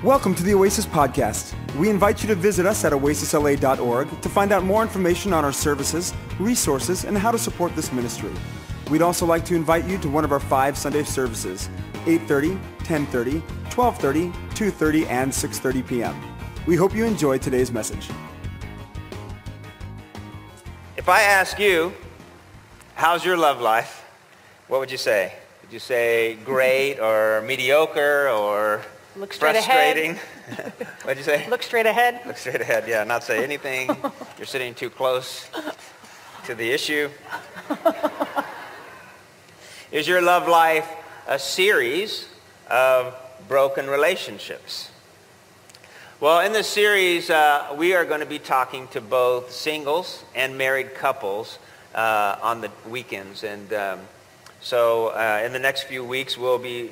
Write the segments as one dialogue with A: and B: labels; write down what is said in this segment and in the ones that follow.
A: Welcome to the Oasis Podcast. We invite you to visit us at oasisla.org to find out more information on our services, resources, and how to support this ministry. We'd also like to invite you to one of our 5 Sunday services, 8:30, 10:30, 12:30, 2:30, and 6:30 p.m. We hope you enjoy today's message.
B: If I ask you, how's your love life, what would you say? Would you say great or mediocre or
C: Look straight
B: frustrating?
C: ahead.
B: What'd you say?
C: Look straight ahead.
B: Look straight ahead, yeah, not say anything. You're sitting too close to the issue. Is your love life a series of broken relationships? Well, in this series, we are going to be talking to both singles and married couples on the weekends. And so in the next few weeks, we'll be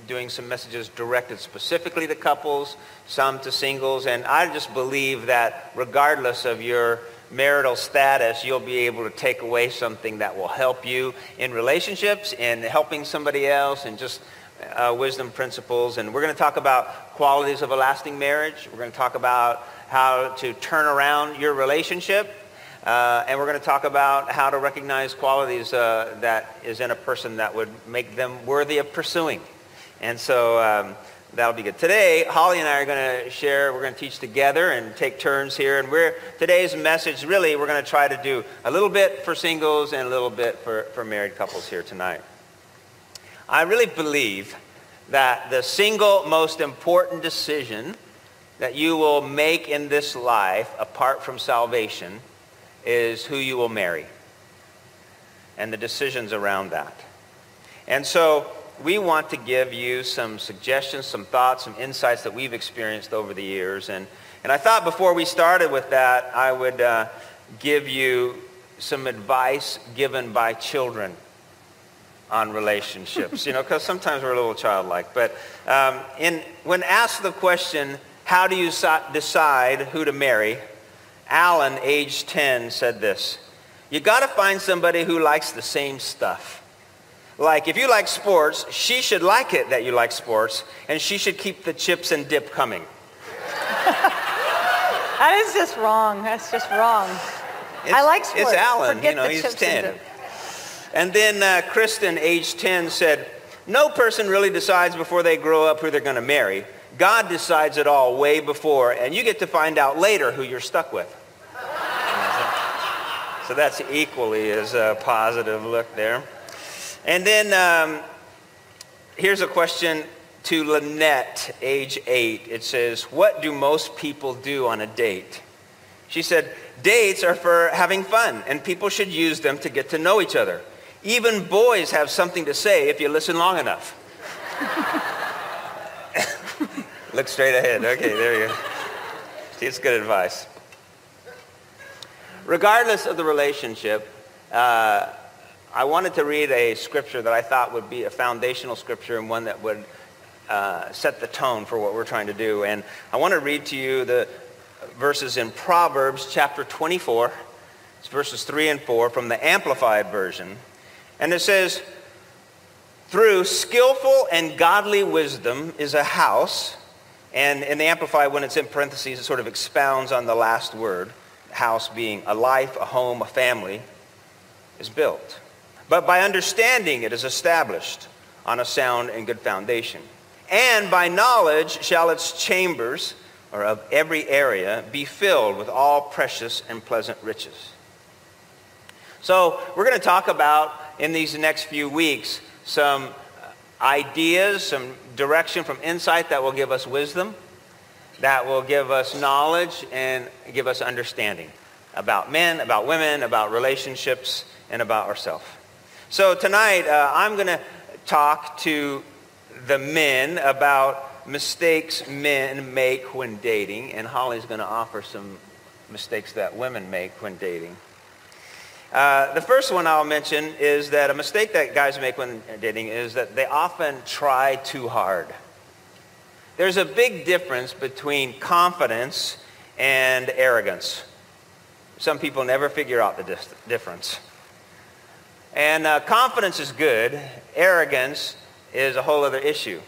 B: doing some messages directed specifically to couples, some to singles. And I just believe that regardless of your marital status, you'll be able to take away something that will help you in relationships and helping somebody else and just wisdom principles. And we're going to talk about qualities of a lasting marriage. We're going to talk about how to turn around your relationship. And we're going to talk about how to recognize qualities that is in a person that would make them worthy of pursuing. And so that'll be good. Today, Holly and I are going to share, we're going to teach together and take turns here. And today's message, really, we're going to try to do a little bit for singles and a little bit for married couples here tonight. I really believe that the single most important decision that you will make in this life, apart from salvation, is who you will marry and the decisions around that. And so we want to give you some suggestions, some thoughts, some insights that we've experienced over the years. And I thought before we started with that, I would give you some advice given by children on relationships, because sometimes we're a little childlike. But when asked the question, how do you decide who to marry, Alan, age 10, said this: you got to find somebody who likes the same stuff. Like, if you like sports, she should like it that you like sports, and she should keep the chips and dip coming.
C: That is just wrong. That's just wrong. I like sports.
B: It's Alan,
C: Forget
B: he's
C: chips
B: 10. And then Kristen, age 10, said, no person really decides before they grow up who they're going to marry. God decides it all way before, and you get to find out later who you're stuck with. So that's equally as a positive look there. And then here's a question to Lynette, age 8. It says, what do most people do on a date? She said, dates are for having fun, and people should use them to get to know each other. Even boys have something to say if you listen long enough. Look straight ahead. Okay, there you go. See, it's good advice. Regardless of the relationship, I wanted to read a scripture that I thought would be a foundational scripture and one that would set the tone for what we're trying to do. And I want to read to you the verses in Proverbs chapter 24. It's verses 3 and 4 from the Amplified Version. And it says, through skillful and godly wisdom is a house. And in the Amplified, when it's in parentheses, it sort of expounds on the last word. House being a life, a home, a family, is built. But by understanding it is established on a sound and good foundation. And by knowledge shall its chambers, or of every area, be filled with all precious and pleasant riches. So we're going to talk about, in these next few weeks, some ideas, some direction from insight that will give us wisdom, that will give us knowledge, and give us understanding about men, about women, about relationships, and about ourselves. So tonight, I'm going to talk to the men about mistakes men make when dating, and Holly's going to offer some mistakes that women make when dating. The first one I'll mention is that a mistake that guys make when dating is that they often try too hard. There's a big difference between confidence and arrogance. Some people never figure out the difference. And confidence is good. Arrogance is a whole other issue.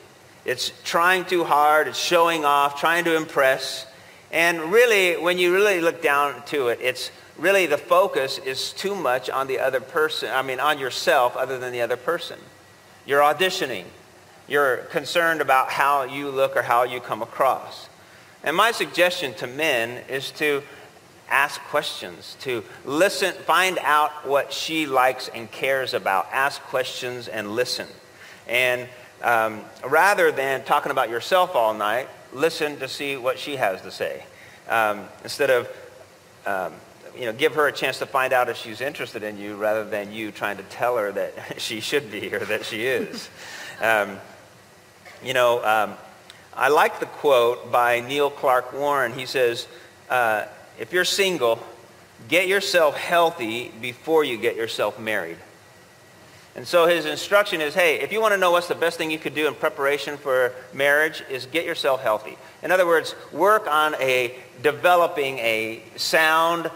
B: It's trying too hard. It's showing off, trying to impress. And really, when you really look down to it, it's really the focus is too much on the other person, on yourself other than the other person. You're auditioning. You're concerned about how you look or how you come across. And my suggestion to men is to ask questions, to listen, find out what she likes and cares about. Ask questions and listen. And rather than talking about yourself all night, listen to see what she has to say. Instead of, give her a chance to find out if she's interested in you rather than you trying to tell her that she should be or that she is. I like the quote by Neil Clark Warren. He says, if you're single, get yourself healthy before you get yourself married. And so his instruction is, hey, if you want to know what's the best thing you could do in preparation for marriage is get yourself healthy. In other words, work on developing a sound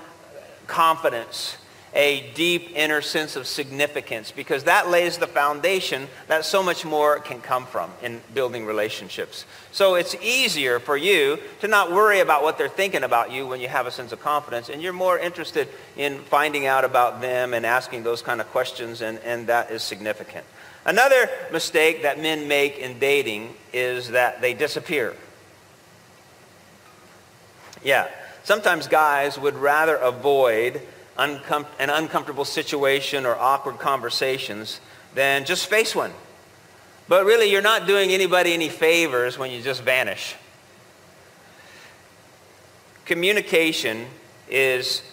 B: confidence, a deep inner sense of significance, because that lays the foundation that so much more can come from in building relationships. So it's easier for you to not worry about what they're thinking about you when you have a sense of confidence, and you're more interested in finding out about them and asking those kind of questions, and that is significant. Another mistake that men make in dating is that they disappear. Yeah, sometimes guys would rather avoid an uncomfortable situation or awkward conversations than just face one. But really, you're not doing anybody any favors when you just vanish. Communication is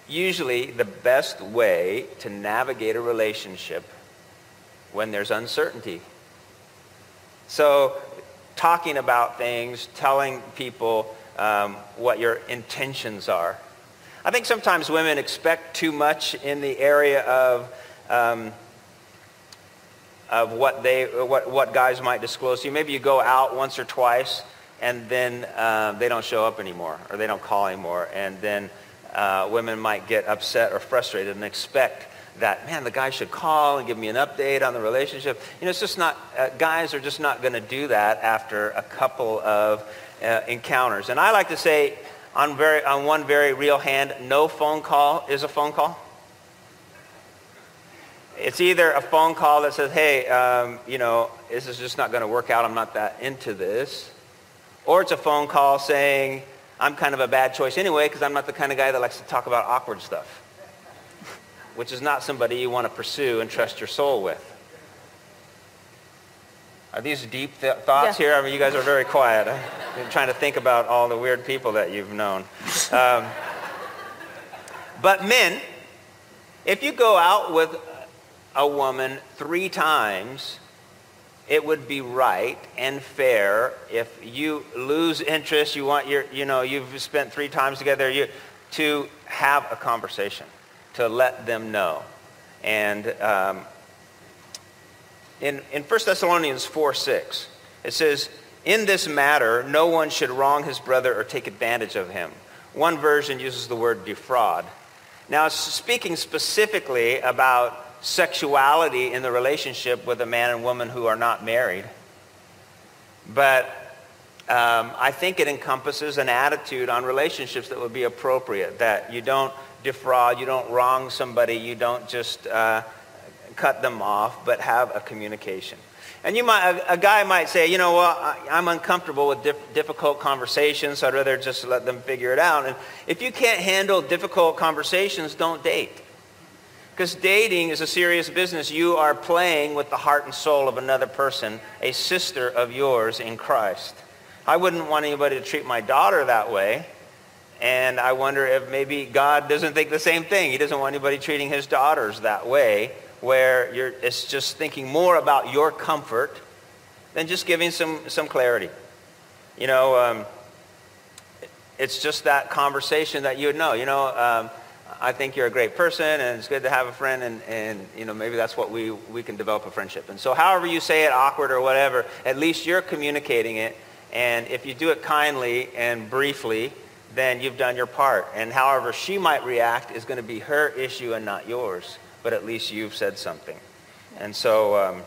B: usually the best way to navigate a relationship when there's uncertainty. So talking about things, telling people what your intentions are. I think sometimes women expect too much in the area of what guys might disclose to you. Maybe you go out once or twice and then they don't show up anymore or they don't call anymore, and then women might get upset or frustrated and expect that, man, the guy should call and give me an update on the relationship. It's just not, guys are just not going to do that after a couple of encounters. And I like to say, on one very real hand, no phone call is a phone call. It's either a phone call that says, hey, this is just not going to work out. I'm not that into this. Or it's a phone call saying, I'm kind of a bad choice anyway because I'm not the kind of guy that likes to talk about awkward stuff, which is not somebody you want to pursue and trust your soul with. Are these deep thoughts here? You guys are very quiet. I'm trying to think about all the weird people that you've known. But men, if you go out with a woman 3 times, it would be right and fair if you lose interest, you've spent 3 times together, to have a conversation, to let them know. And in 1 Thessalonians 4:6, it says, in this matter, no one should wrong his brother or take advantage of him. One version uses the word defraud. Now, it's speaking specifically about sexuality in the relationship with a man and woman who are not married. But I think it encompasses an attitude on relationships that would be appropriate, that you don't defraud, you don't wrong somebody, you don't just cut them off, but have a communication. And a guy might say, I'm uncomfortable with difficult conversations, so I'd rather just let them figure it out. And if you can't handle difficult conversations, don't date. Because dating is a serious business. You are playing with the heart and soul of another person, a sister of yours in Christ. I wouldn't want anybody to treat my daughter that way. And I wonder if maybe God doesn't think the same thing. He doesn't want anybody treating his daughters that way, where it's just thinking more about your comfort than just giving some clarity. It's just that conversation that you would know. I think you're a great person, and it's good to have a friend, and maybe that's what we can develop a friendship. And so however you say it, awkward or whatever, at least you're communicating it. And if you do it kindly and briefly, then you've done your part. And however she might react is going to be her issue and not yours. But at least you've said something. And so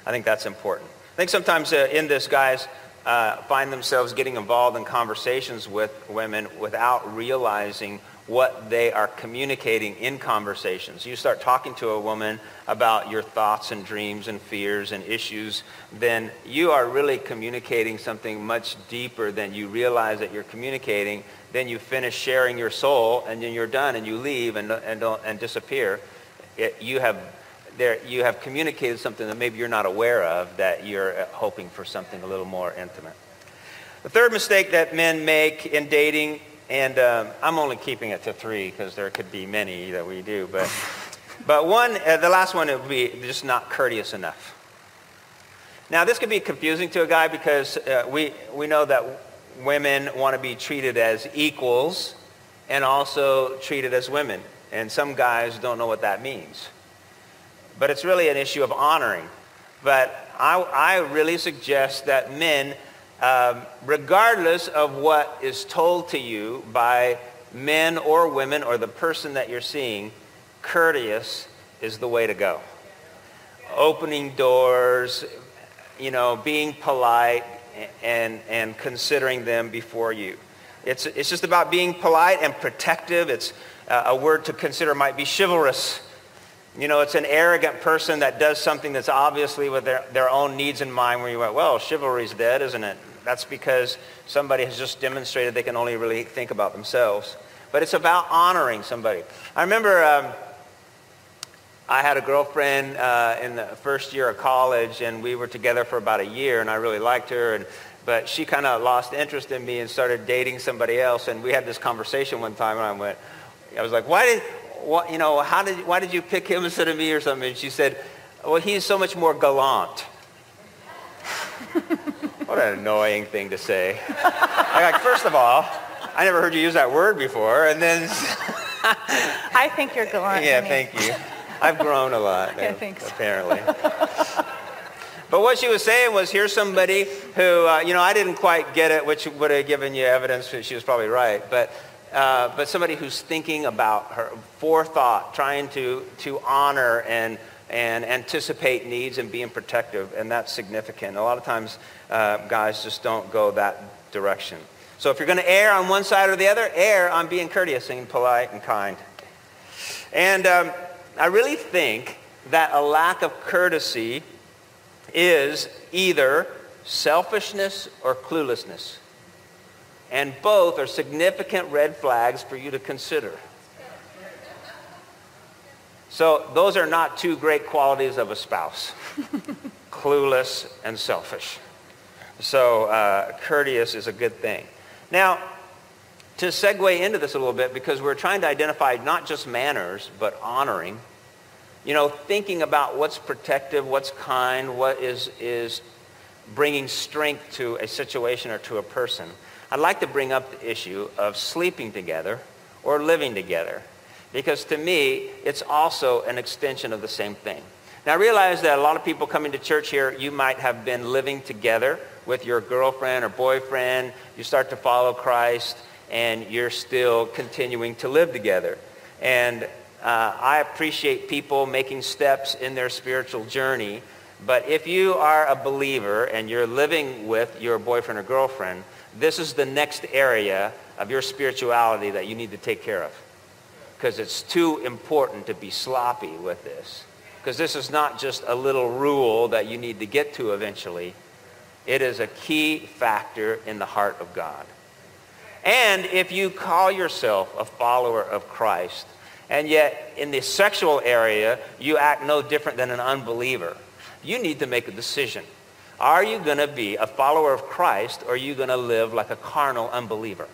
B: I think that's important. think sometimes in this, guys find themselves getting involved in conversations with women without realizing what they are communicating in conversations. You start talking to a woman about your thoughts and dreams and fears and issues, then you are really communicating something much deeper than you realize that you're communicating. Then you finish sharing your soul, and then you're done, and you leave and disappear. You have communicated something that maybe you're not aware of, that you're hoping for something a little more intimate. The third mistake that men make in dating, and I'm only keeping it to 3 because there could be many that we do, but one, the last one would be just not courteous enough. Now this could be confusing to a guy because we know that women want to be treated as equals and also treated as women, and some guys don't know what that means. But it's really an issue of honoring. But I really suggest that men, regardless of what is told to you by men or women or the person that you're seeing, courteous is the way to go. Opening doors, being polite and considering them before you. It's just about being polite and protective. It's a word to consider might be chivalrous. It's an arrogant person that does something that's obviously with their own needs in mind, where you went, well, chivalry's dead, isn't it? That's because somebody has just demonstrated they can only really think about themselves. But it's about honoring somebody. I remember I had a girlfriend in the first year of college, and we were together for about a year, and I really liked her, but she kind of lost interest in me and started dating somebody else, and we had this conversation one time, and I was like, why did you pick him instead of me or something? And she said, well, he's so much more gallant. What an annoying thing to say. First of all, I never heard you use that word before, and then...
C: I think you're gallant.
B: Yeah, thank you. I've grown a lot,
C: Yeah, thanks.
B: Apparently. But what she was saying was, here's somebody who, I didn't quite get it, which would have given you evidence that she was probably right, but somebody who's thinking about her forethought, trying to honor and anticipate needs and being protective, and that's significant. A lot of times guys just don't go that direction. So if you're going to err on one side or the other, err on being courteous and polite and kind. And I really think that a lack of courtesy is either selfishness or cluelessness. And both are significant red flags for you to consider. So those are not two great qualities of a spouse. Clueless and selfish. So courteous is a good thing. Now, to segue into this a little bit, because we're trying to identify not just manners, but honoring. Thinking about what's protective, what's kind, what is bringing strength to a situation or to a person. I'd like to bring up the issue of sleeping together or living together, because to me, it's also an extension of the same thing. Now, I realize that a lot of people coming to church here, you might have been living together with your girlfriend or boyfriend. You start to follow Christ, and you're still continuing to live together. And I appreciate people making steps in their spiritual journey. But if you are a believer and you're living with your boyfriend or girlfriend, this is the next area of your spirituality that you need to take care of. Because it's too important to be sloppy with this. Because this is not just a little rule that you need to get to eventually. It is a key factor in the heart of God. And if you call yourself a follower of Christ, and yet in the sexual area you act no different than an unbeliever, you need to make a decision. Are you going to be a follower of Christ, or are you going to live like a carnal unbeliever?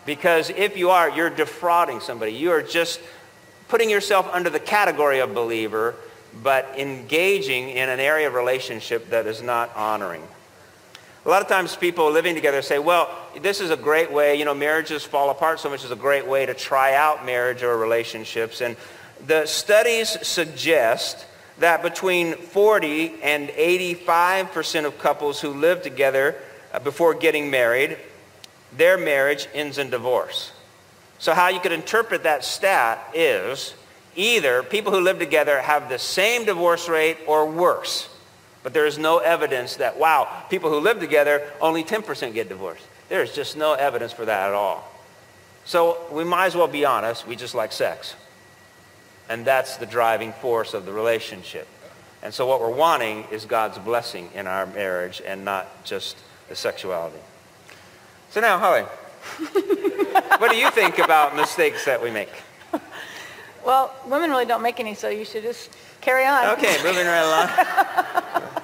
B: Because if you are, you're defrauding somebody. You are just putting yourself under the category of believer, but engaging in an area of relationship that is not honoring. A lot of times people living together say, well, this is a great way, marriages fall apart so much, is a great way to try out marriage or relationships. And the studies suggest that between 40 and 85% of couples who live together before getting married, their marriage ends in divorce. So how you could interpret that stat is either people who live together have the same divorce rate or worse. But there is no evidence that, wow, people who live together, only 10% get divorced. There is just no evidence for that at all. So we might as well be honest, we just like sex. And that's the driving force of the relationship. And so what we're wanting is God's blessing in our marriage and not just the sexuality. So now, Holly, what do you think about mistakes that we make?
C: Well, women really don't make any, so you should just carry on.
B: Okay, moving right along.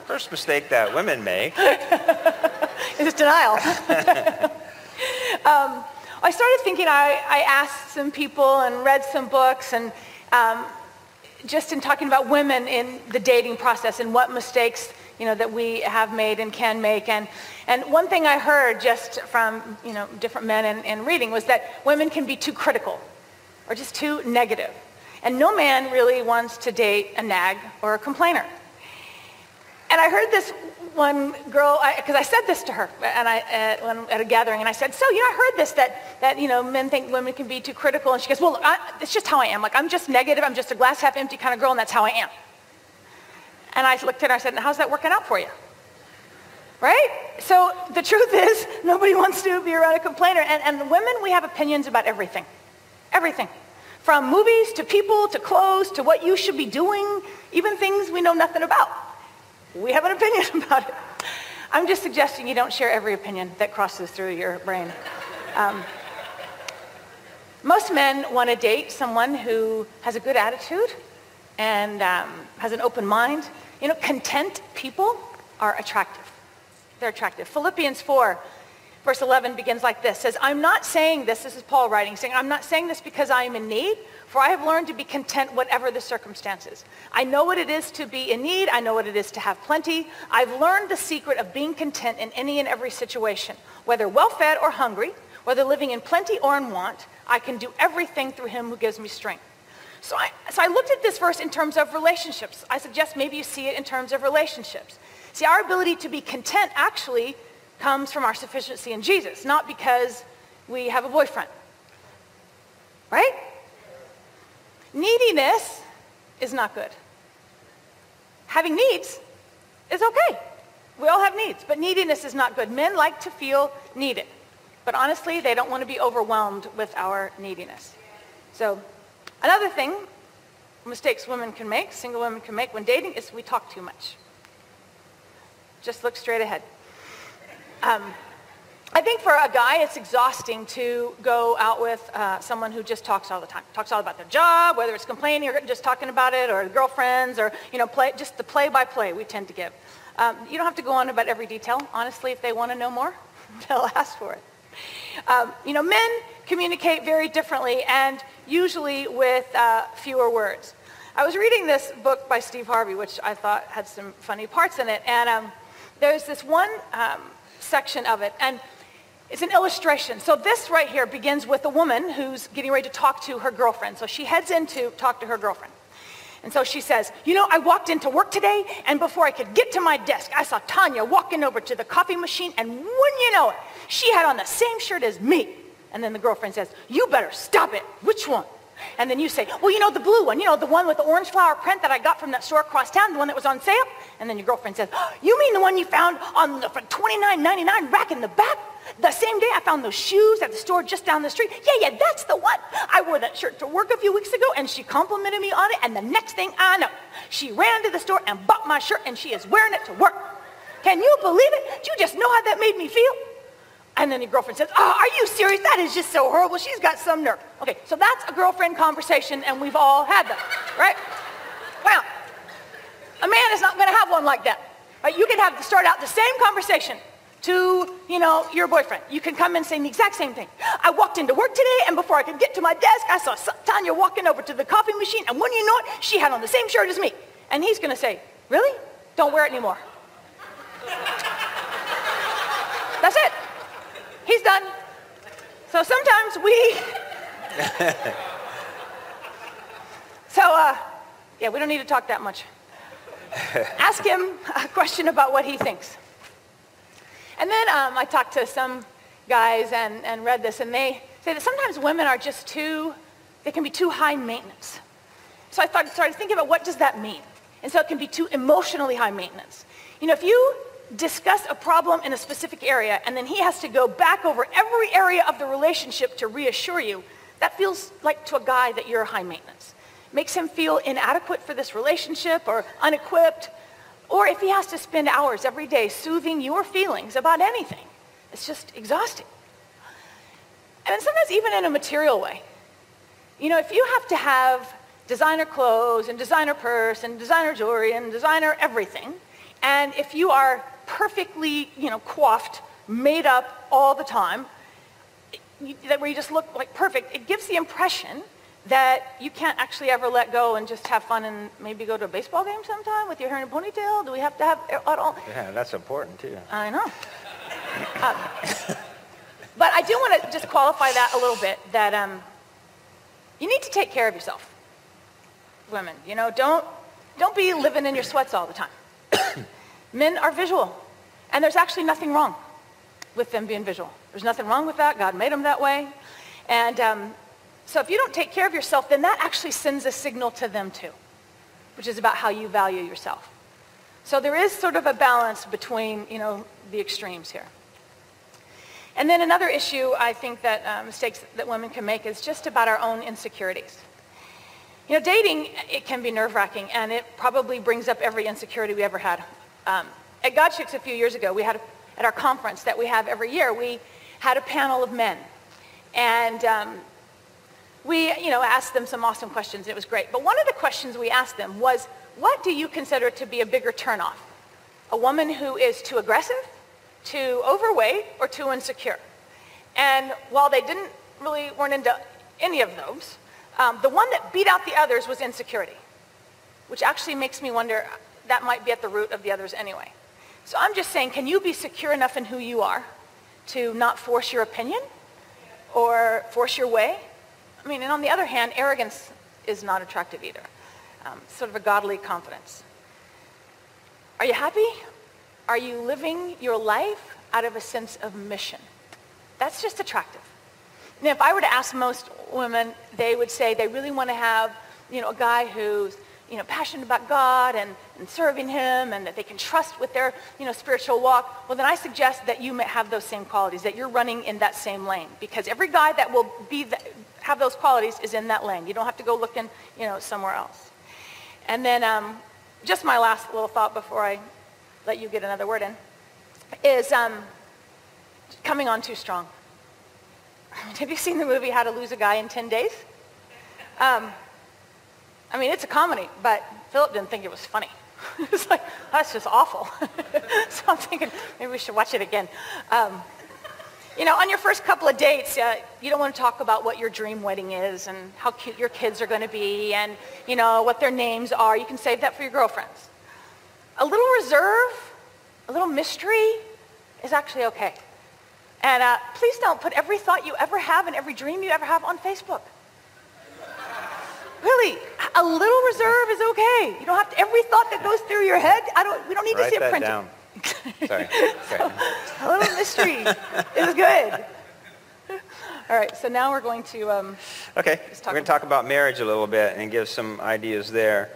B: First mistake that women make
C: is denial. I started thinking, I asked some people and read some books, and just in talking about women in the dating process and what mistakes, that we have made and can make. And one thing I heard just from, different men and reading was that women can be too critical or just too negative. And no man really wants to date a nag or a complainer. And I heard this one girl, because I said this to her at a gathering, and I said, so, I heard this, that men think women can be too critical. And she goes, well, look, it's just how I am. Like, I'm just negative. I'm just a glass half empty kind of girl, and that's how I am. And I looked at her and I said, how's that working out for you? Right? So the truth is, nobody wants to be around a complainer. And women, we have opinions about everything. Everything. From movies to people to clothes to what you should be doing, even things we know nothing about. We have an opinion about it. I'm just suggesting you don't share every opinion that crosses through your brain. Most men want to date someone who has a good attitude and has an open mind. Content people are attractive. They're attractive. Philippians 4, verse 11 begins like this. Says, I'm not saying this is Paul writing, saying, I'm not saying this because I am in need, for I have learned to be content whatever the circumstances. I know what it is to be in need. I know what it is to have plenty. I've learned the secret of being content in any and every situation, whether well-fed or hungry, whether living in plenty or in want. I can do everything through him who gives me strength. So I looked at this verse in terms of relationships. I suggest maybe you see it in terms of relationships. See, our ability to be content actually comes from our sufficiency in Jesus, not because we have a boyfriend. Right? Neediness is not good. Having needs is okay. We all have needs, but neediness is not good. Men like to feel needed, but honestly, they don't want to be overwhelmed with our neediness. So another thing, mistakes women can make, single women can make when dating, is we talk too much. Just look straight ahead. I think for a guy, it's exhausting to go out with someone who just talks all the time. Talks all about their job, whether it's complaining or just talking about it, or girlfriends, or just the play-by-play we tend to give. You don't have to go on about every detail. Honestly, if they want to know more, they'll ask for it. Men communicate very differently and usually with fewer words. I was reading this book by Steve Harvey, which I thought had some funny parts in it, and there's this one section of it, and it's an illustration. So this right here begins with a woman who's getting ready to talk to her girlfriend. So she heads in to talk to her girlfriend. And so she says, I walked into work today, and before I could get to my desk, I saw Tanya walking over to the coffee machine, and wouldn't you know it, she had on the same shirt as me. And then the girlfriend says, you better stop it. Which one? And then you say, well, the blue one, the one with the orange flower print that I got from that store across town, the one that was on sale. And then your girlfriend says, you mean the one you found on the $29.99 rack in the back? The same day I found those shoes at the store just down the street. Yeah, that's the one. I wore that shirt to work a few weeks ago, and she complimented me on it, and the next thing I know, she ran to the store and bought my shirt, and she is wearing it to work. Can you believe it? Do you just know how that made me feel? And then your girlfriend says, oh, are you serious? That is just so horrible. She's got some nerve. Okay, so that's a girlfriend conversation, and we've all had them, right? Well, a man is not going to have one like that. Right? You can start out the same conversation to, your boyfriend. You can come in saying the exact same thing. I walked into work today, and before I could get to my desk, I saw Tanya walking over to the coffee machine, and wouldn't you know it, she had on the same shirt as me. And he's going to say, really? Don't wear it anymore. That's it. He's done. So sometimes we... we don't need to talk that much. Ask him a question about what he thinks. And then I talked to some guys and read this, and they say that sometimes women are just they can be too high maintenance. So I started thinking about what does that mean? And so it can be too emotionally high maintenance. If you discuss a problem in a specific area and then he has to go back over every area of the relationship to reassure you, that feels like to a guy that you're high maintenance. Makes him feel inadequate for this relationship or unequipped. Or if he has to spend hours every day soothing your feelings about anything, it's just exhausting. And sometimes even in a material way. If you have to have designer clothes and designer purse and designer jewelry and designer everything, and if you are perfectly, coiffed, made up all the time, where you just look like perfect, it gives the impression that you can't actually ever let go and just have fun and maybe go to a baseball game sometime with your hair in a ponytail? Do we have to have it all?
B: Yeah, that's important too.
C: I know. But I do want to just qualify that a little bit, that you need to take care of yourself, women. Don't be living in your sweats all the time. Men are visual, and there's actually nothing wrong with them being visual. There's nothing wrong with that. God made them that way. And so if you don't take care of yourself, then that actually sends a signal to them too, which is about how you value yourself. So there is sort of a balance between, the extremes here. And then another issue I think that mistakes that women can make is just about our own insecurities. Dating, it can be nerve-wracking, and it probably brings up every insecurity we ever had. At God Chicks a few years ago, we had, at our conference that we have every year, we had a panel of men. And we, asked them some awesome questions. It was great. But one of the questions we asked them was, what do you consider to be a bigger turnoff? A woman who is too aggressive, too overweight, or too insecure? And while they weren't into any of those, the one that beat out the others was insecurity, which actually makes me wonder, that might be at the root of the others anyway. So I'm just saying, can you be secure enough in who you are to not force your opinion or force your way? And on the other hand, arrogance is not attractive either. Sort of a godly confidence. Are you happy? Are you living your life out of a sense of mission? That's just attractive. Now, if I were to ask most women, they would say they really want to have, a guy who's, passionate about God and serving him, and that they can trust with their, spiritual walk. Well, then I suggest that you may have those same qualities, that you're running in that same lane, because every guy that will have those qualities is in that lane. You don't have to go looking, somewhere else. And then just my last little thought before I let you get another word in is coming on too strong. Have you seen the movie How to Lose a Guy in 10 Days? It's a comedy, but Philip didn't think it was funny. It's like, that's just awful. So I'm thinking, maybe we should watch it again. On your first couple of dates, you don't want to talk about what your dream wedding is and how cute your kids are going to be and, what their names are. You can save that for your girlfriends. A little reserve, a little mystery is actually okay. And please don't put every thought you ever have and every dream you ever have on Facebook. Really, a little reserve is okay. You don't have to, every thought that goes through your head, we don't need to see it printed.
B: Write that down. Sorry.
C: So, a little mystery is good. All right, so now we're going to...
B: Okay, we're going to talk about marriage a little bit and give some ideas there.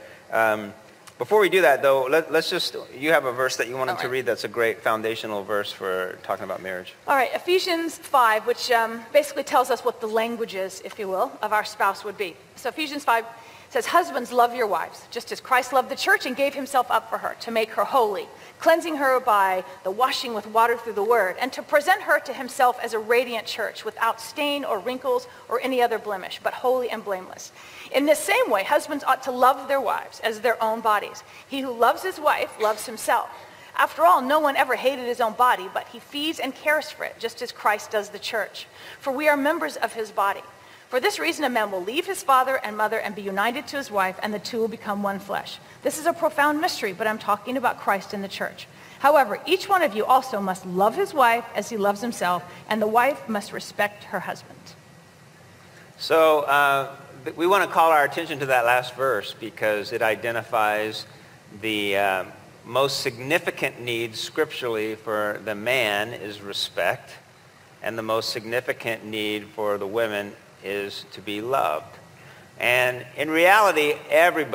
B: Before we do that, though, let's just... You have a verse that you wanted to read that's a great foundational verse for talking about marriage.
C: All right, Ephesians 5, which basically tells us what the language is, if you will, of our spouse would be. So Ephesians 5 says, husbands, love your wives, just as Christ loved the church and gave himself up for her, to make her holy, cleansing her by the washing with water through the word, and to present her to himself as a radiant church, without stain or wrinkles or any other blemish, but holy and blameless. In this same way, husbands ought to love their wives as their own bodies. He who loves his wife loves himself. After all, no one ever hated his own body, but he feeds and cares for it, just as Christ does the church. For we are members of his body. For this reason, a man will leave his father and mother and be united to his wife, and the two will become one flesh. This is a profound mystery, but I'm talking about Christ and the church. However, each one of you also must love his wife as he loves himself, and the wife must respect her husband.
B: So we want to call our attention to that last verse because it identifies the most significant need scripturally for the man is respect, and the most significant need for the women is to be loved. And in reality, everybody